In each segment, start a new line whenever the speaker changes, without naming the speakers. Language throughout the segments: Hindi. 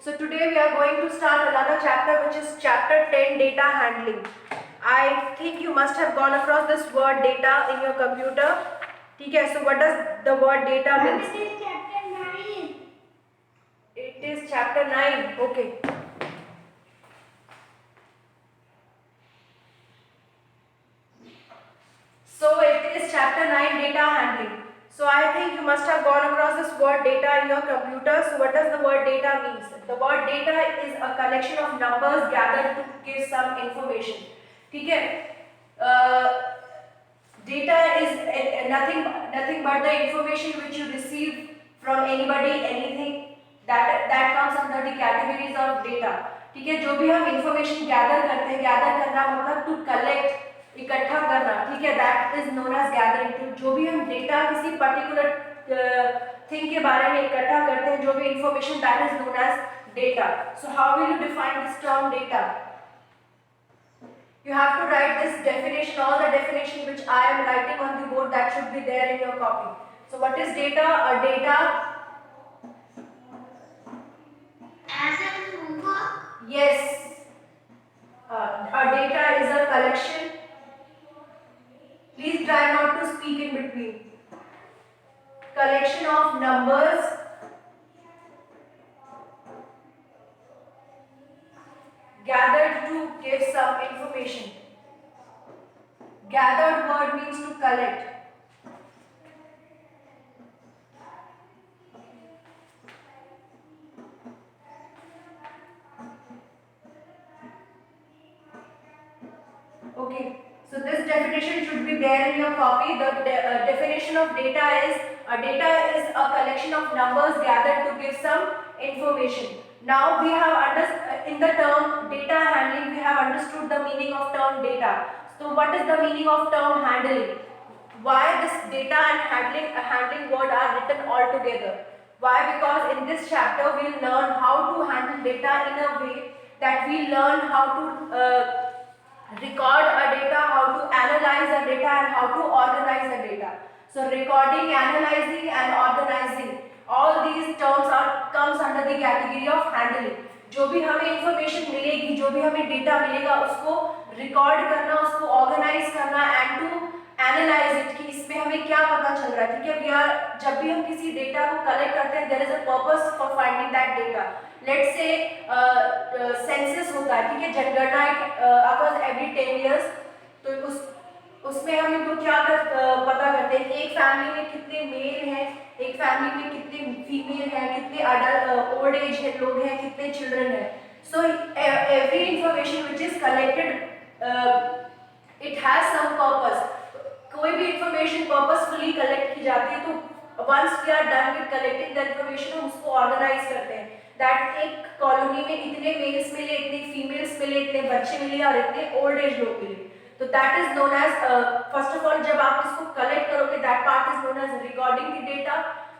So today we are going to start another chapter, which is chapter 10, data handling. I think you must have gone across this word data in your computer. Okay, so what does the word data mean?
It is chapter 9.
It is chapter 9. Okay. So it is chapter 9, data handling. So I think you must have gone across this word data in your computer. So what does the word data means? The word data is a collection of numbers gathered to give some information. Okay. Data is nothing but the information which you receive from anybody, anything that comes under the categories of data. ठीक है, जो भी हम इंफॉर्मेशन गैदर करते हैं, गैदर करना मतलब टू कलेक्ट, इकट्ठा करना, ठीक है, that is known as gathering. तो जो भी हम डेटा किसी पर्टिकुलर थिंग के बारे में इकट्ठा करते हैं, जो भी information, that is known as data. So how will you define this term data? You have to write this definition, all the definition which I am writing on the board, that should be there in your copy. So what is data? A data,
As in homework?
yes, a data is a collection. Please try not to speak in between. Collection of numbers gathered to give some information. Gathered word means to collect. Okay, so this definition should be there in your copy. The definition of data is a collection of numbers gathered to give some information. Now we have in the term data handling, we have understood the meaning of term data. So what is the meaning of term handling? Why this data and handling word are written all together? Why? Because in this chapter we will learn how to handle data in a way that we learn how to record a data, how to analyze the data, and how to organize the data. So recording, analyzing and organizing, all these terms comes under the category of handling. जो भी हमें इंफॉर्मेशन मिलेगी, जो भी हमें डेटा मिलेगा, उसको रिकॉर्ड करना, उसको ऑर्गेनाइज करना एंड टू एनालाइज इट, कि इसमें हमें क्या पता चल रहा है. ठीक है, जब भी हम किसी डेटा को कलेक्ट करते हैं, there is a purpose for finding that data. Let's say census होता है, ठीक है, जनगणना अकर्स एवरी 10 years. तो उसमें हम इनको क्या पता करते हैं कि एक फैमिली में कितने मेल हैं, एक फैमिली में कितने फीमेल हैं, कितने अडल्ट ओल्ड एज है लोग हैं, कितने चिल्ड्रन हैं. So every information which is collected it has some purpose. कोई भी इंफॉर्मेशन पर्पसफुली कलेक्ट की जाती है, तो once we are done with collecting the information, हम उसको ऑर्गेनाइज करते हैं. दैट एक कॉलोनी में इतने मेल्स मिले, इतने फीमेल्स मिले, इतने बच्चे मिले और इतने ओल्ड एज लोग मिले. तो that is known as, first of all जब आप इसको कलेक्ट करोगे, that part is known as recording the data.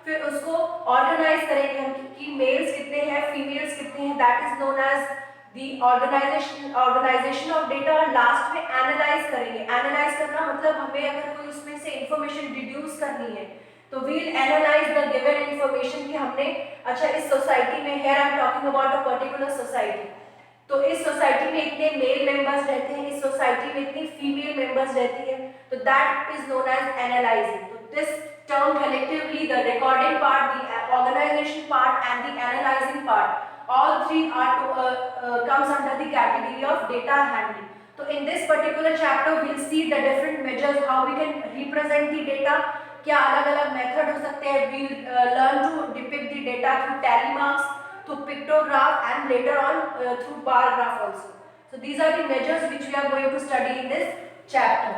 फिर उसको ऑर्गेनाइज करेंगे हम कि मेल्स कितने हैं, फीमेल्स कितने हैं, that is known as the organisation of data. और लास्ट में एनालाइज करेंगे. एनालाइज करना मतलब हमें अगर कोई उसमें से इंफॉर्मेशन डिड्यूस करनी है, तो we'll analyse the given information कि हमने, अच्छा इस सोसाइटी में, here I am talking about a particular society, तो इस सोसाइटी में इतने मेल मेंबर्स रहते हैं, इस सोसाइटी में इतनी फीमेल मेंबर्स रहती है, तो that is known as analysing. तो this term collectively, the recording part, the organization part and the analyzing part, all three are comes under the category of data handling. So in this particular chapter we'll see the different measures, how we can represent the data, क्या अलग अलग मेथड हो सकते हैं. we'll learn to depict the data through tally marks, through pictograph and later on through bar graph also. So these are the measures which we are going to study in this chapter.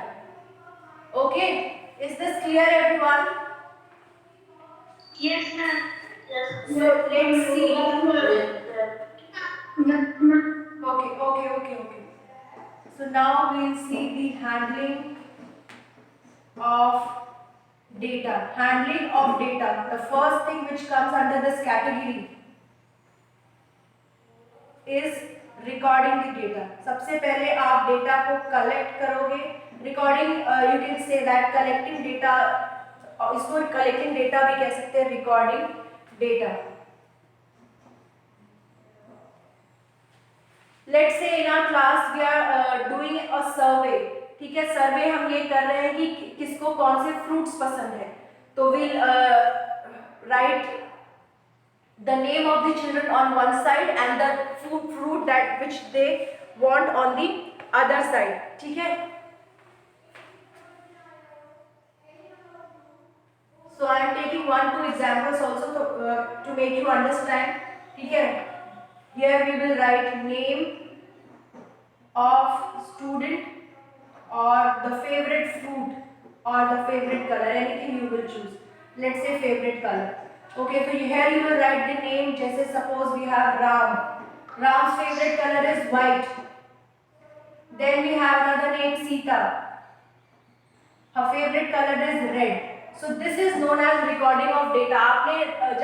Okay, is this clear everyone?
Yes, ma'am. Yes.
So let's see. Okay. So now we'll see the handling of data. Handling of data. The first thing which comes under this category is recording the data. सबसे पहले आप डेटा को कलेक्ट करोगे. Recording, you can say that collecting data, इसको कलेक्टिंग डेटा भी कह सकते हैं, recording data. Let's say in our class we are doing a survey, ठीक है, सर्वे हम ये कर रहे हैं कि किसको कौन से फ्रूट्स पसंद है, तो will write the name of the children on one side and the fruit that which they want on the other side, ठीक है. So I am taking 1-2 examples also to make you understand, ठीक है. Here we will write name of student or the favorite fruit or the favorite color, anything you will choose. Let's say favorite color. Okay, so here you will write the name. जैसे suppose we have Ram. Ram's favorite color is white. Then we have another name Sita. Her favorite color is red. So this is known as recording of data. आपने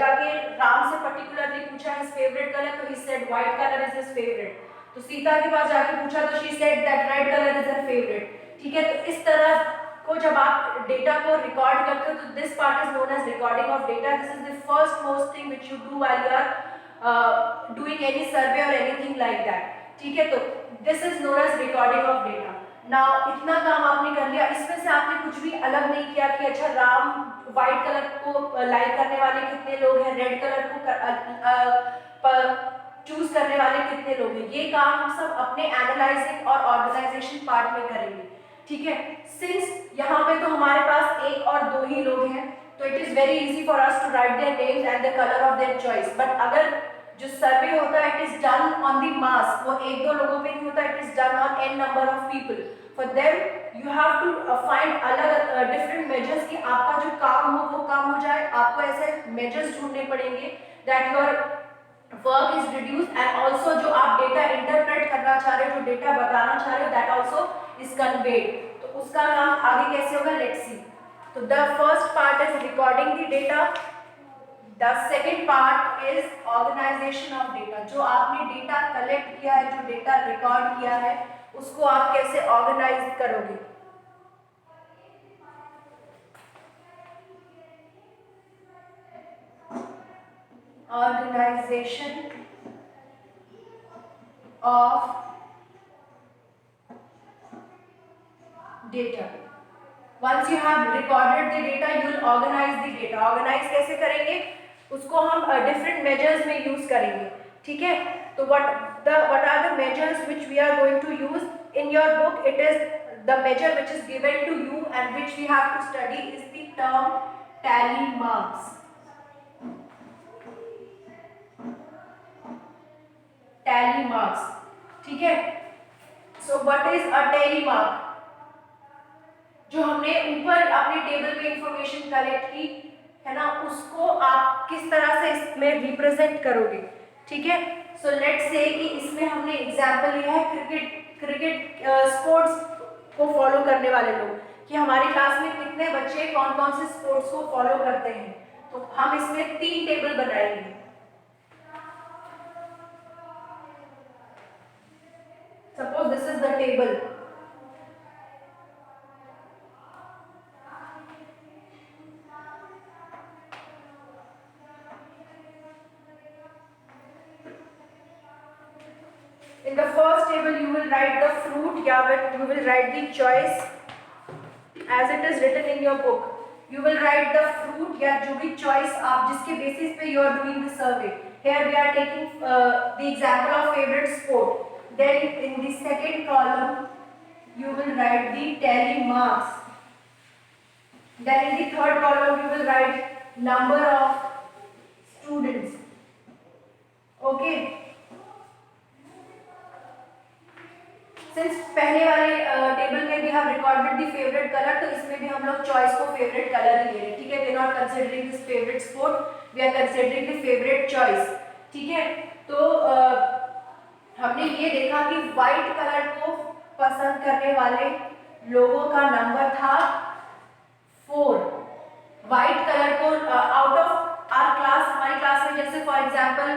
जाके राम से particularly पूछा his favorite color, तो he said white color is his favorite. तो सीता के पास जाके पूछा तो she said that red color is her favorite. ठीक है, तो इस तरह को जब आप डेटा को रिकॉर्ड करते हो तो this part is known as recording of data. This is the first most thing which you do while you are doing any survey और एनीथिंग लाइक दैट, ठीक है. तो this is known as recording of data. Now इतना काम आपने कर लिया, इसमें से आपने कुछ भी अलग नहीं किया कि अच्छा राम व्हाइट कलर को लाइक करने वाले कितने लोग हैं, रेड कलर को चूज करने वाले कितने लोग हैं. ये काम हम सब अपने एनालाइजिंग और ऑर्गेनाइजेशन पार्ट में करेंगे, ठीक है. सिंस यहाँ पे तो हमारे पास एक और दो ही लोग हैं, तो it is very easy for us to write their names and the colour of their choice. But अगर जो सर्वे होता है it is done on the mass, वो एक दो लोगों पे नहीं होता, it is done on an number of people. For them you have to find अलग डिफरेंट मेजर्स कि आपका जो काम हो वो काम हो जाए. आपको ऐसे मेजर्स ढूंढने पड़ेंगे that your work is reduced and also जो आप डेटा इंटरप्रेट करना चाह रहे हो, जो डेटा बताना चाह रहे हो, दैट ऑल्सो इज कन्वेड. तो उसका काम आगे कैसे होगा, लेट्स सी. तो the first part is recording the data. The second part is organisation of data. जो आपने डेटा कलेक्ट किया है, जो डेटा रिकॉर्ड किया है, उसको आप कैसे ऑर्गेनाइज करोगे. Organization of data. Once you have recorded the data, you will organize the data. Organize कैसे करेंगे, उसको हम different measures में use करेंगे, ठीक है. तो what are the measures which we are going to use in your book? It is the measure which is given to you and which we have to study is the term tally marks. Tally marks, ठीक है. So what is a tally mark? जो हमने ऊपर अपने टेबल में इंफॉर्मेशन कलेक्ट की है ना, उसको आप किस तरह से इसमें रिप्रेजेंट करोगे, ठीक है. सो लेट्स से कि इसमें हमने एग्जांपल लिया है क्रिकेट स्पोर्ट्स को फॉलो करने वाले लोग, कि हमारी क्लास में कितने बच्चे कौन कौन से स्पोर्ट्स को फॉलो करते हैं. तो हम इसमें 3 टेबल बनाएंगे. Suppose this is the table. In the first table you will write the fruit, you will write the choice as it is written in your book. You will write the fruit या जो भी choice आप जिसके basis पे you are doing the survey. Here we are taking the example of favorite sport. Then in the second column you will write the tally marks. Then in the third column you will write number of students. Okay. Since पहले वाले टेबल में भी हम रिकॉर्डेड दी फेवरेट कलर, तो इसमें भी हम लोग चॉइस को फेवरेट कलर ही ले रहे हैं, ठीक है. We are not considering this favourite sport, we are considering the favourite choice, ठीक है. तो हमने ये देखा कि व्हाइट कलर को पसंद करने वाले लोगों का नंबर था 4. व्हाइट कलर को आउट ऑफ आवर क्लास, हमारी क्लास में जैसे फॉर एग्जांपल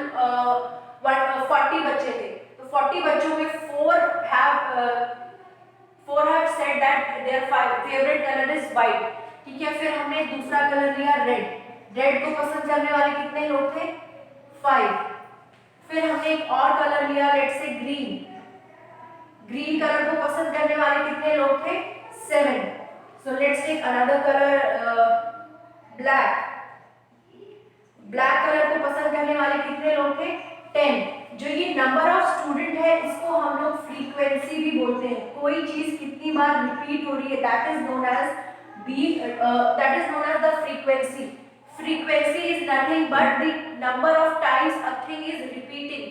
40 बच्चे थे, तो 40 बच्चों में 4 have said that their favorite color is white, ठीक है. फिर हमने दूसरा कलर लिया रेड को पसंद करने वाले कितने लोग थे, 5. फिर हमने एक और कलर लिया let's say green, green colour को पसंद करने वाले कितने लोग थे? 7. So let's take another colour, black. Black colour को पसंद करने वाले कितने लोग थे? 10. जो ये नंबर ऑफ स्टूडेंट है इसको हम लोग फ्रीक्वेंसी भी बोलते हैं. कोई चीज कितनी बार रिपीट हो रही है, that is known as the frequency. Frequency is nothing but the number of times a thing is repeating.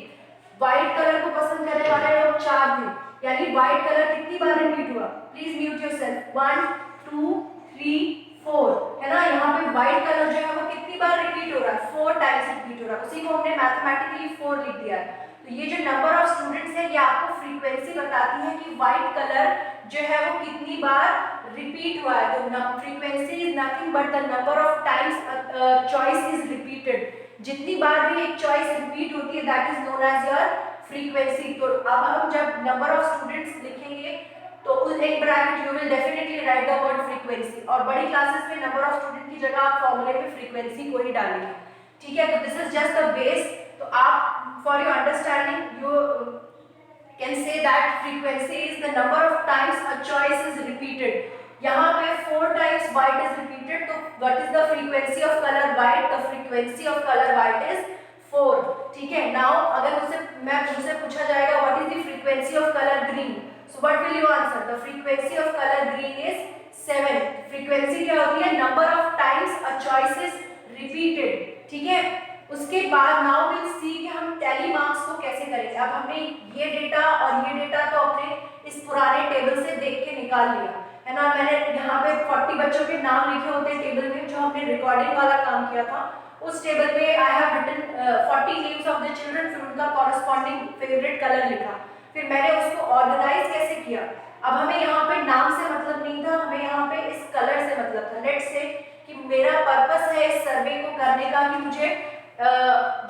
White colour को पसंद करने वाले लोग 4 थे, यानी व्हाइट कलर कितनी बार रिपीट हुआ? Please mute yourself. 1 2 3 4 है ना. यहाँ पे व्हाइट कलर जो है वो कितनी बार रिपीट हो रहा है? 4 टाइम्स रिपीट हो रहा है. उसी को हमने मैथमेटिकली 4 लिख दिया है. तो ये जो नंबर ऑफ स्टूडेंट्स है ये आपको फ्रीक्वेंसी बताती है कि व्हाइट कलर जो है वो कितनी बार रिपीट हुआ है. तो frequency is nothing but the number of times choice is repeated. जितनी बार भी एक चॉइस रिपीट होती है that is known as your frequency. तो अब हम जब नंबर ऑफ स्टूडेंट्स लिखेंगे तो उस एक bracket you will definitely right the word frequency. और बड़ी क्लासेस में नंबर ऑफ स्टूडेंट की जगह आप फॉर्मूले में फ्रीक्वेंसी को ही डालेंगे. ठीक है. तो this is just the base. तो आप for your understanding you can say that frequency is the number of times a choice is repeated. यहाँ पे 4 टाइम्स व्हाइट इज रिपीटेड. तो what is the frequency of colour white? The frequency of colour white is 4. ठीक है. नाउ अगर मुझसे पूछा जाएगा what is the frequency of colour green, so what will you answer? The frequency of color green is 7. frequency क्या होती है? number of times a choice is repeated. ठीक है. उसके बाद now we'll see कि हम tally marks को कैसे करेंगे. अब हमने ये डेटा और ये डेटा तो अपने इस पुराने टेबल से देख के निकाल लिया है ना. मैंने यहाँ पे 40 बच्चों के नाम लिखे होते हैं टेबल में जो हमने रिकॉर्डिंग वाला काम किया था. उस टेबल में I have written 40 names of the children, फिर उनका कॉरेस्पॉन्डिंग फेवरेट कलर लिखा. फिर मैंने उसको ऑर्गेनाइज कैसे किया. अब हमें यहाँ पे नाम से मतलब नहीं था, हमें यहाँ पे इस कलर से मतलब था. लेट्स से कि मेरा पर्पस है इस सर्वे को करने का कि मुझे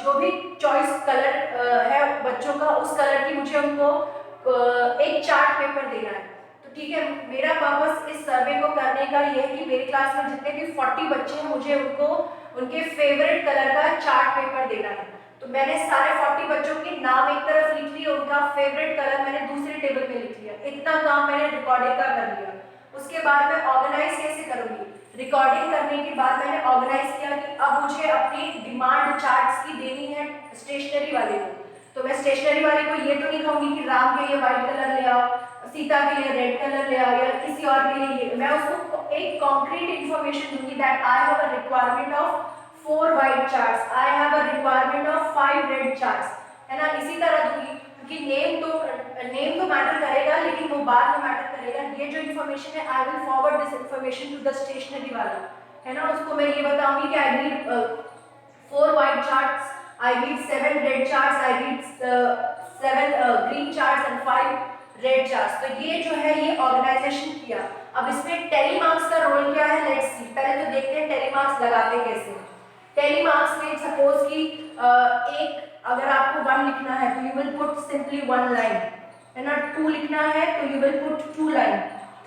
जो भी चॉइस कलर है बच्चों का उस कलर की मुझे उनको एक चार्ट पेपर देना है. तो ठीक है. मेरा पर्पस इस सर्वे को करने का ये है कि मेरी क्लास में जितने भी 40 बच्चे हैं मुझे उनको उनके फेवरेट कलर का चार्ट पेपर देना है. तो मैंने सारे 40 बच्चों के नाम एक तरफ लिख लिए, उनका फेवरेट कलर मैंने दूसरे टेबल में लिख लिया. इतना काम मैंने रिकॉर्डिंग का कर लिया. उसके बाद मैं ऑर्गेनाइज कैसे करूंगी? रिकॉर्डिंग करने के बाद मैंने ऑर्गेनाइज किया कि अब मुझे अपनी डिमांड चार्ट्स की देनी है स्टेशनरी वाले को. तो मैं स्टेशनरी वाले को ये तो नहीं कहूंगी कि राम के लिए व्हाइट कलर ले आओ, सीता के लिए रेड कलर ले आओ या किसी और के लिए. मैं उसको एक कॉन्क्रीट इंफॉर्मेशन दूंगी that I have a requirement of 4 white charts, I have a requirement of 5 red charts. है ना. इसी तरह दूंगी क्योंकि नेम तो मैटर करेगा लेकिन वो बाद में मैटर करेगा. ये जो इन्फॉर्मेशन है I will forward this information to the stationery वाला. है ना. उसको मैं ये बताऊंगी कि I need 4 white charts, I need 7 red charts, I need 7 green charts and 5 red charts. तो ये जो है ये ऑर्गेनाइजेशन किया. अब इसमें टेली मार्क्स का रोल क्या है? Let's see. पहले तो देखते हैं टेली मार्क्स लगाते कैसे. टेली मार्क्स में सपोज कि एक अगर आपको 1 लिखना है तो you will put simply 1 line. है ना. 2 लिखना है तो यू विल पुट 2 लाइन.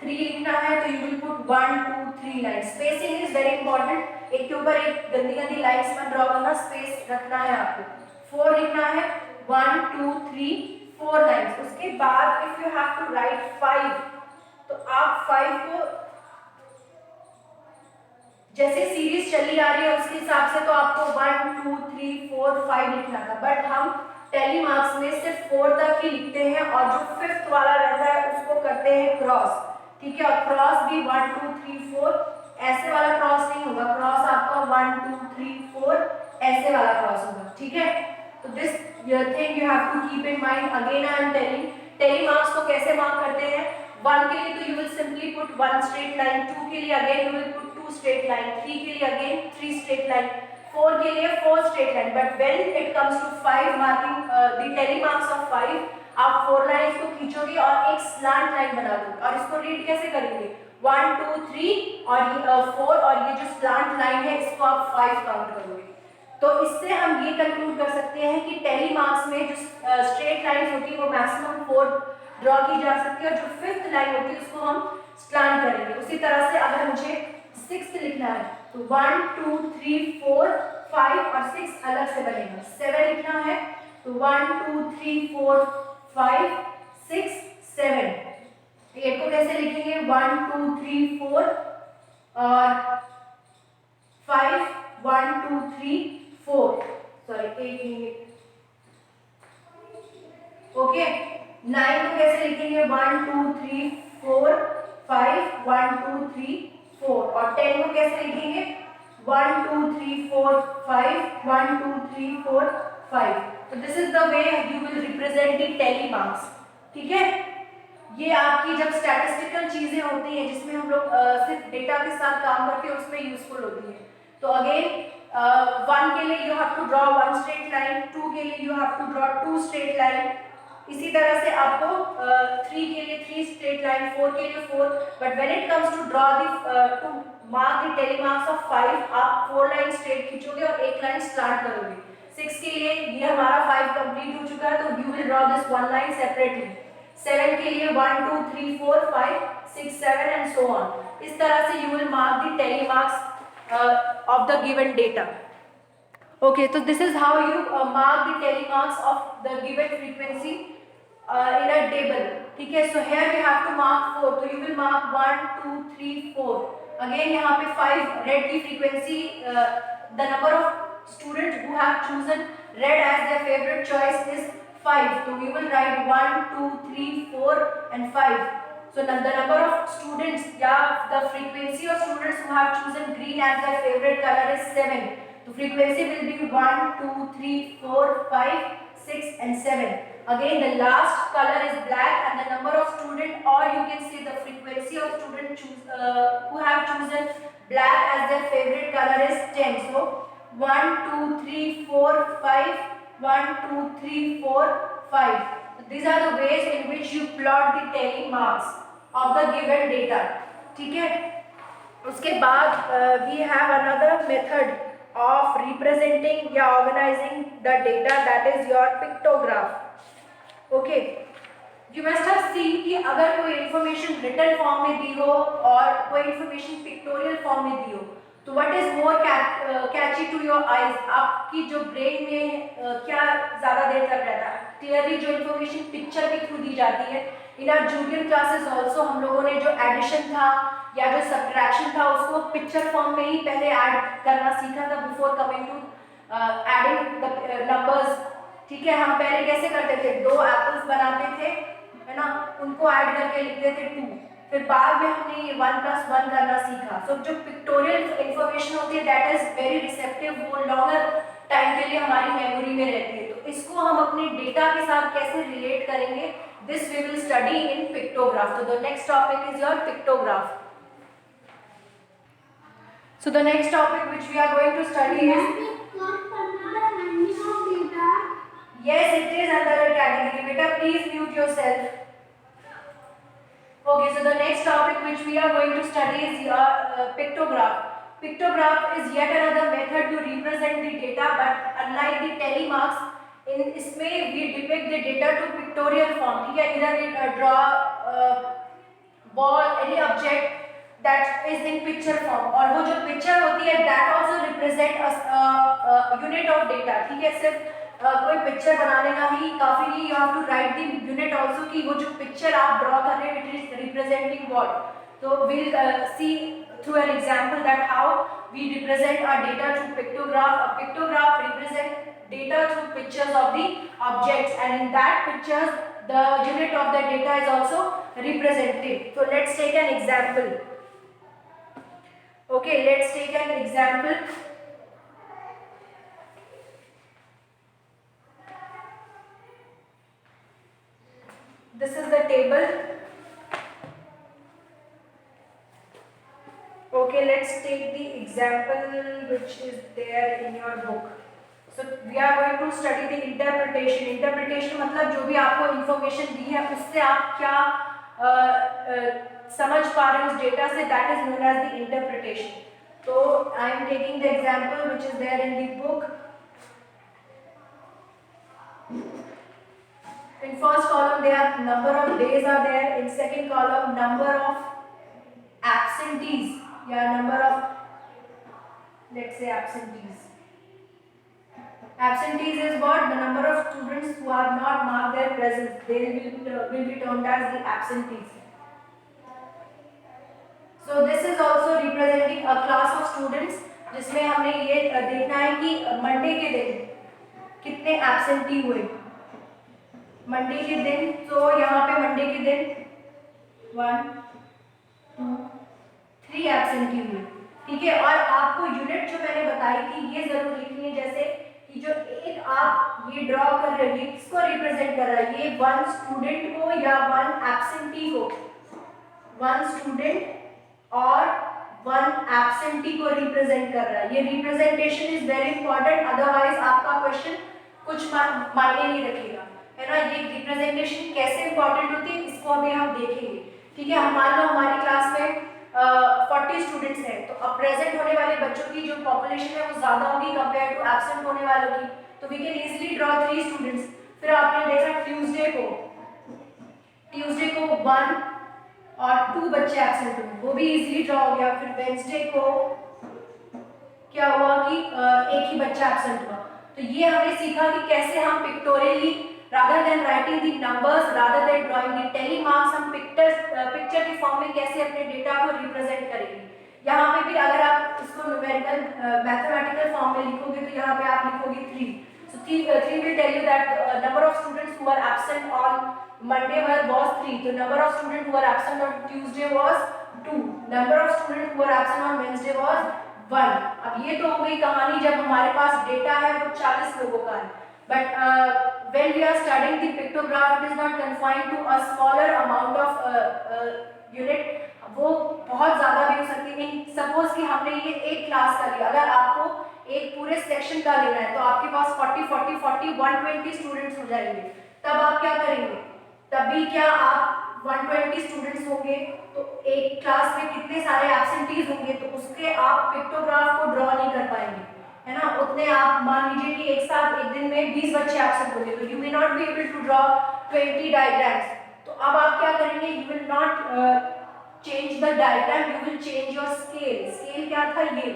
3 लिखना है तो you will put 1 2 3 line. Spacing is very important. एक के ऊपर एक गंदी गंदी लाइंस मत ड्रॉ करना, स्पेस रखना है आपको. 4 लिखना है 1 2 3 4 लाइंस. उसके बाद if you have to write 5 तो आप 5 को जैसे सीरीज चली आ रही है उसके हिसाब से तो आपको 1 2 3 4 5 लिखना था. बट हम टेली मार्क्स में सिर्फ 4 तक ही लिखते हैं और जो 5th वाला रहता है उसको करते हैं क्रॉस. ठीक है. और क्रॉस भी 1 2 3 4 ऐसे वाला क्रॉस नहीं होगा. क्रॉस आपका 1 2 3 4 ऐसे वाला क्रॉस होगा. ठीक है. तो this thing you have to keep in mind. Again I am telling tally marks को कैसे मार्क करते हैं. 1 के लिए तो you will simply put 1 straight line. 2 के लिए again you will put 2 straight line. 3 के लिए अगेन 3 स्ट्रेट लाइन. 4 के लिए 4 straight line. But when it comes to 5 marking the tally marks of 5 आप 4 लाइंस को खींचोगे और एक स्लैंट लाइन बना दोगे. और इसको रीड कैसे करेंगे? 1 2 3 और 4 और ये जो स्लैंट लाइन है इसको आप 5 काउंट करोगे. तो इससे हम ये कंक्लूड कर सकते हैं कि टेली मार्क्स में जो स्ट्रेट लाइन होती है वो मैक्सिमम 4 ड्रॉ की जा सकती है और जो 5th लाइन होती है उसको हम स्लैंट करेंगे. उसी तरह से अगर मुझे 6th लिखना है तो 1 2 3 4 5 और 6 अलग से बनेगा. 7 लिखना है तो 1 2 3 4 5 6 7। 8 को कैसे लिखेंगे? 1 2 3 4 और 5 1 2 3 4, सॉरी 8 ओके। 9 को कैसे लिखेंगे? 1 2 3 4 5 1 2 3 4 और 10 को कैसे लिखेंगे? 1 2 3 4 5 1 2 3 4 5। तो this is the way you will represent the tally marks, ठीक है। ये आपकी जब स्टैटिस्टिकल चीजें होती हैं जिसमें हम लोग सिर्फ डेटा के साथ काम करते हैं उसमें यूजफुल होती है। तो अगेन 1 के लिए you have to draw 1 straight line, 2 के लिए you have to draw 2 straight line, इसी तरह से आपको 3 के लिए 3 स्ट्रेट लाइन, 4 के लिए 4। But when it comes to draw to mark the tally marks of 5, आप 4 लाइन स्ट्रेट खींचोगे और 1 लाइन स्टार्ट करोगे। 6 के लिए ये हमारा 5 कंप्लीट हो चुका है, तो you will draw this 1 line separately. 7 के लिए 1 2 3 4 5 6 7 एंड सो ऑन। इस तरह से you will mark the tally marks of the given data. Okay, so this is how you mark the tally marks of the given frequency in a table. ठीक है, so here we have to mark 4, so you will mark 1 2 3 4. Again यहाँ पे 5 red की frequency, the number of students who have chosen red as their favorite choice is 5, so you will write 1 2 3 4 and 5. So the number of students, the frequency of students who have chosen green as their favorite color is 7. So frequency will be 1 2 3 4 5 6 and 7. Again the last color is black and the number of student, or you can say the frequency of student who have chosen black as their favorite color is 10. So 1 2 3 4 5 1 2 3 4 5. These are the ways in which you plot the tally marks of the given data, ठीक है। उसके बाद we have another method of representing या organizing the data, that is your pictograph. Okay, you must have seen कि अगर कोई information written form में दी हो और कोई information pictorial form में दी हो, तो what is more catchy to your eyes, आपकी जो ब्रेन में क्या ज़्यादा देर तक रहता है? क्लियरली जो इन्फॉर्मेशन पिक्चर के थ्रू दी जाती है। In our junior classes also हम लोगों ने जो एडिशन था या जो सब्ट्रैक्शन था उसको पिक्चर फॉर्म में ही पहले ऐड करना सीखा था before coming to adding the numbers, ठीक है। हम पहले कैसे करते थे? 2 एप्पल्स बनाते थे, है ना, उनको ऐड करके लिखते थे 2, फिर बाद में हमने ये 1 + 1 करना सीखा। सो जो पिक्टोरियल इन्फॉर्मेशन होती है दैट इज वेरी रिसेप्टिव, वो लॉन्गर टाइम के लिए हमारी मेमोरी में रहती है। तो इसको हम अपने डेटा के साथ कैसे रिलेट करेंगे, this we will study in pictograph. तो the next topic is your pictograph. So the next topic which we are going to study is, yes, it is under a category. Beta, please mute yourself. Okay, so the next topic which we are going to study is your pictograph. Pictograph is yet another method to represent the data, but unlike the tally marks, in इसमें we depict the data to pictorial form. ठीक है, either we draw ball, any object that is in picture form, और वो जो picture होती है that also represent a unit of data. ठीक है, सिर्फ कोई पिक्चर बनाने का ही काफी नहीं, you have to write the unit also कि वो जो पिक्चर आप ड्रॉ कर रहे हैं it is representing what. So we'll see through an example that how we represent our data through pictograph. A pictograph represents data through pictures of the objects, and in that pictures the unit of the data is also represented. So let's take an example. Okay, let's take an example. This is the table. Okay, let's take the example which is there in your book. So we are going to study the interpretation. Interpretation मतलब जो भी आपको information दी है उससे आप क्या समझ पा रहे हो उस डेटा से, that is known as the interpretation. So I am taking the example which is there in the book. In first column there are number of days are there. In second column number of absentees. Yeah, number of, let's say, absentees. Absentees is what? The number of students who are not marked their presence, they will be termed as the absentees. So this is also representing a class of students जिसमें हमने ये देखना है कि मंडे के दिन कितने एब्सेंटी हुए। मंडे के दिन, तो यहाँ पे मंडे के दिन 1 2 3 एब्सेंटी हुए, ठीक है। और आपको यूनिट जो मैंने बताई थी ये जरूर लिखनी है, जैसे कि जो एक आप ये ड्रॉ कर रहे हो ये किसको रिप्रेजेंट कर रहा है, ये 1 स्टूडेंट को या 1 एब्सेंटी को, 1 स्टूडेंट और 1 एब्सेंटी को रिप्रेजेंट कर रहा है। ये representation is very important, otherwise आपका क्वेश्चन कुछ मायने नहीं रखेगा, है ना। ये रिप्रेजेंटेशन कैसे इंपॉर्टेंट होती है इसको अभी हम देखेंगे, ठीक है। हम मान लो हमारी क्लास में 40 स्टूडेंट्स हैं, तो अब प्रेजेंट होने वाले बच्चों की जो पॉपुलेशन है वो ज़्यादा होगी कंपेयर टू एब्सेंट होने वालों की, तो we can easily draw 3 students. फिर आपने देखा ट्यूसडे को 1 और 2 बच्चे एब्सेंट हुए, वो भी इजीली ड्रॉ हो गया। फिर वेडनेसडे को क्या हुआ कि एक ही बच्चा एब्सेंट हुआ। तो ये हमने सीखा कि कैसे हम pictorially rather than writing the numbers, rather than drawing the tally marks, हम पिक्चर के फॉर्म में कैसे अपने डेटा को रिप्रेजेंट करेंगे। यहाँ पे भी अगर आप इसको न्यूमेरिकल मैथमेटिकल फॉर्म में लिखोगे तो यहाँ पे आप लिखोगे 3। So 3 will tell you that number of students who were absent on Monday was 3. So number of students who were absent on Tuesday was 2. Number of students who were absent on Wednesday was 1. अब ये तो हो गई कहानी जब हमारे पास डेटा है वो 40 लोगों का है। But when we are studying the pictograph, it is not confined to a smaller amount of unit. वो बहुत ज़्यादा भी हो सकती है। सपोज कि हमने ये एक क्लास का लिया, अगर आपको एक पूरे सेक्शन का लेना है तो आपके पास 120 स्टूडेंट्स हो जाएंगे। तब आप क्या करेंगे, तभी क्या आप 120 स्टूडेंट्स होंगे तो एक क्लास में कितने सारे एब्सेंटीज होंगे, तो उसके आप पिक्टोग्राफ को ड्रॉ नहीं कर पाएंगे, है ना। उतने आप मान लीजिए कि एक साथ एक दिन में 20 बच्चे एब्सेंट होंगे, तो you will not be able to draw 20 diagrams. तो अब आप क्या करेंगे, you will not change the diagram, you will change your scale. Scale क्या था, ये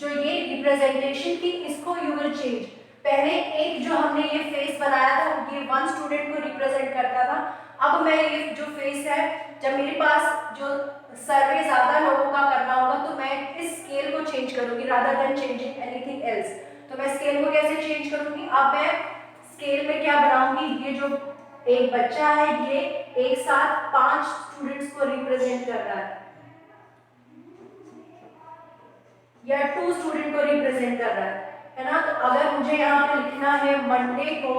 जो ये रिप्रेजेंटेशन थी इसको यू विल चेंज। पहले एक जो हमने ये फेस बनाया था ये 1 स्टूडेंट को रिप्रेजेंट करता था। अब मैं ये जो फेस है, जब मेरे पास जो सर्वे ज्यादा लोगों का करना होगा तो मैं इस स्केल को चेंज करूंगी rather than changing anything else. तो मैं स्केल को कैसे चेंज करूंगी, अब मैं स्केल में क्या बनाऊंगी, ये जो एक बच्चा है ये एक साथ 5 स्टूडेंट्स को रिप्रेजेंट कर रहा है या 2 स्टूडेंट को रिप्रेजेंट कर रहा है ना। तो अगर मुझे यहाँ पे लिखना है मंडे को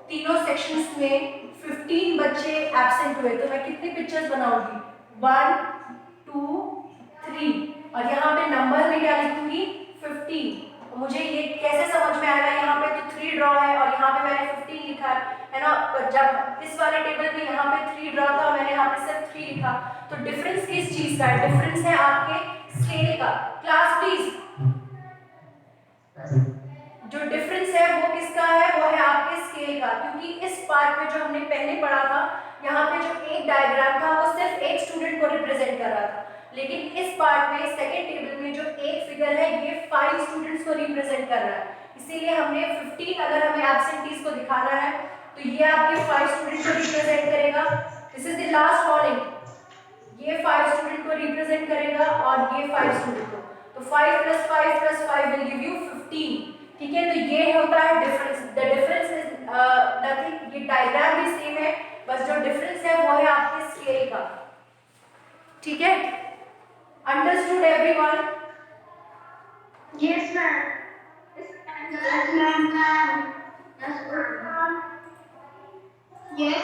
तीनों सेक्शंस में 15 बच्चे एब्सेंट हुए, तो मैं कितनी पिक्चर्स बनाऊंगी, 1 2 3, और यहाँ पे नंबर में क्या लिखूंगी 15। तो मुझे ये कैसे समझ में आएगा, यहाँ पे तो 3 ड्रॉ है और यहाँ पे मैंने 15 लिखा है ना। पर जब इस वाले टेबल में यहाँ पे 3 ड्रॉ था, मैंने यहाँ पे सिर्फ 3 लिखा, तो डिफरेंस किस चीज का है, डिफरेंस है आपके स्केल का। क्लास प्लीज, जो डिफरेंस है वो किसका है, वो है आपके स्केल का। क्योंकि इस पार्ट में जो हमने पहले पढ़ा था, यहाँ पे जो एक डायग्राम था वो सिर्फ एक स्टूडेंट को रिप्रेजेंट कर रहा था, लेकिन इस पार्ट में सेकेंड टेबल में जो एक फिगर है ये 5 स्टूडेंट्स को रिप्रेजेंट कर रहा है। इसीलिए हमने 15, अगर हमें एब्सेंटीज को दिखाना है तो ये आपके 5 स्टूडेंट को रिप्रेजेंट करेगा। This is the last calling, ये 5 स्टूडेंट को रिप्रेजेंट करेगा और ये 5 स्टूडेंट को, तो 5 + 5 + 5 विल गिव यू 15, ठीक है। तो ये होता है difference. The difference is nothing, ये डायग्राम भी सेम है, बस जो डिफरेंस है वो है आपके स्केल का, ठीक है। Understood everyone?
Yes, ma'am. Yes, ma'am. Yes.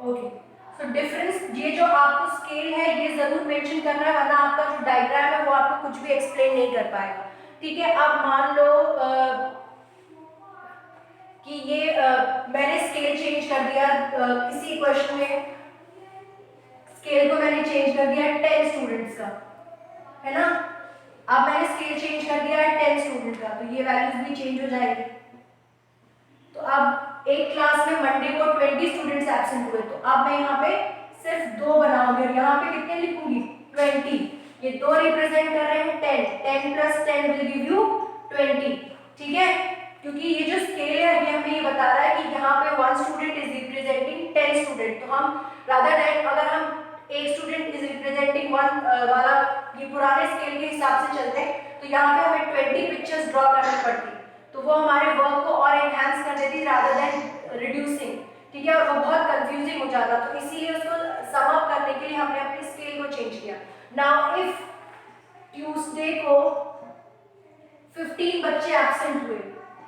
Okay, so difference, ये जो आपको स्केल है ये जरूर मेंशन करना है, वरना आपका जो डायग्राम है वो आपको कुछ भी एक्सप्लेन नहीं कर पाएगा, ठीक है। अब मान लो कि ये मैंने स्केल चेंज कर दिया, किसी क्वेश्चन में स्केल को मैंने चेंज कर दिया 10 स्टूडेंट्स का, है ना। अब मैंने स्केल चेंज कर दिया है 10 स्टूडेंट का, तो ये वैल्यूज भी चेंज हो जाएगी। तो अब एक क्लास में मंडे को 20 स्टूडेंट्स एब्सेंट हुए, तो अब मैं यहाँ पे सिर्फ 2 बनाऊंगी और यहाँ पे कितने लिखूंगी 20, ये 2 रिप्रेजेंट कर रहे हैं 10 + 10 विल गिव यू 20, ठीक है। क्योंकि ये जो स्केल है ये हमें ये बता रहा है कि स्टूडेंट, तो हम रादर देन अगर हम एक स्टूडेंट इज रिप्रेजेंटिंग वन वाला ये पुराने स्केल के हिसाब से चलते हैं, तो यहाँ पे हमें 20 पिक्चर्स ड्रॉ करनी पड़ती, तो वो हमारे वर्क को और एनहांस कर देती रादर देन रिड्यूसिंग, ठीक है, और वो बहुत कंफ्यूजिंग हो जाता, तो इसीलिए उसको सम अप करने के लिए हमने अपने स्केल को चेंज किया। नाउ इफ ट्यूसडे को 15 बच्चे एब्सेंट हुए,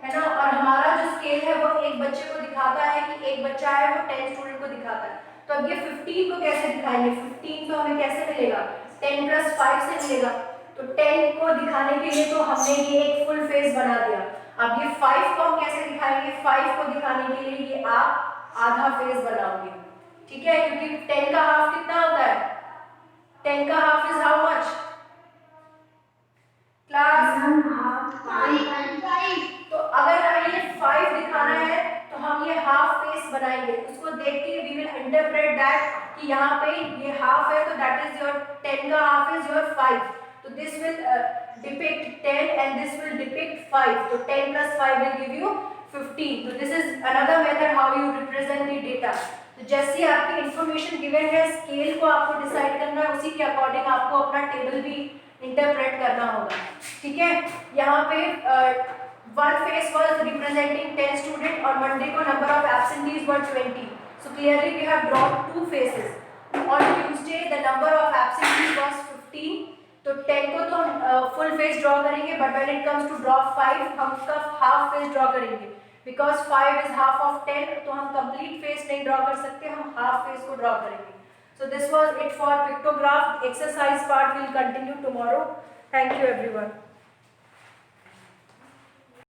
है ना, और हमारा जो स्केल है वो एक बच्चे को दिखाता है कि एक बच्चा है वो 10 स्टूडेंट को दिखाता है, तो अब ये 15 को कैसे दिखाएंगे, 15 तो हमें कैसे मिलेगा, 10 + 5 से मिलेगा, तो 10 को दिखाने के लिए तो हमने ये एक फुल फेस बना दिया। अब ये 5 को हम कैसे दिखाएंगे, 5 को दिखाने के लिए ये आप आधा फेस बनाओगे, ठीक है, क्योंकि 10 का हाफ कितना होता है, 10 का half is how much class, तो अगर हमें ये 5 दिखाना है तो हम ये हाफ फेस बनाएंगे, उसको देख के वी विल इंटरप्रेट दैट कि यहाँ पे ये हाफ है तो दैट इज योर 10 का हाफ इज योर 5, तो this will depict 10 and this will depict 5, तो 10 + 5 विल गिव यू 15, तो this is another method how you represent the data. तो जैसे आपकी इंफॉर्मेशन गिवन है, स्केल को आपको डिसाइड करना है, उसी के अकॉर्डिंग आपको अपना टेबल भी इंटरप्रेट करना होगा, ठीक है। यहाँ पे one face was representing 10 students और Monday को number of absentees were 20, so clearly we have drawn two faces. On Tuesday the number of absentees was 15, तो 10 को तो हम full face draw करेंगे, but when it comes to draw 5 हम उसका half face draw करेंगे, because 5 is half of 10, तो हम complete face नहीं draw कर सकते, हम half face को draw करेंगे। So this was it for pictograph exercise part, will continue tomorrow. Thank you everyone.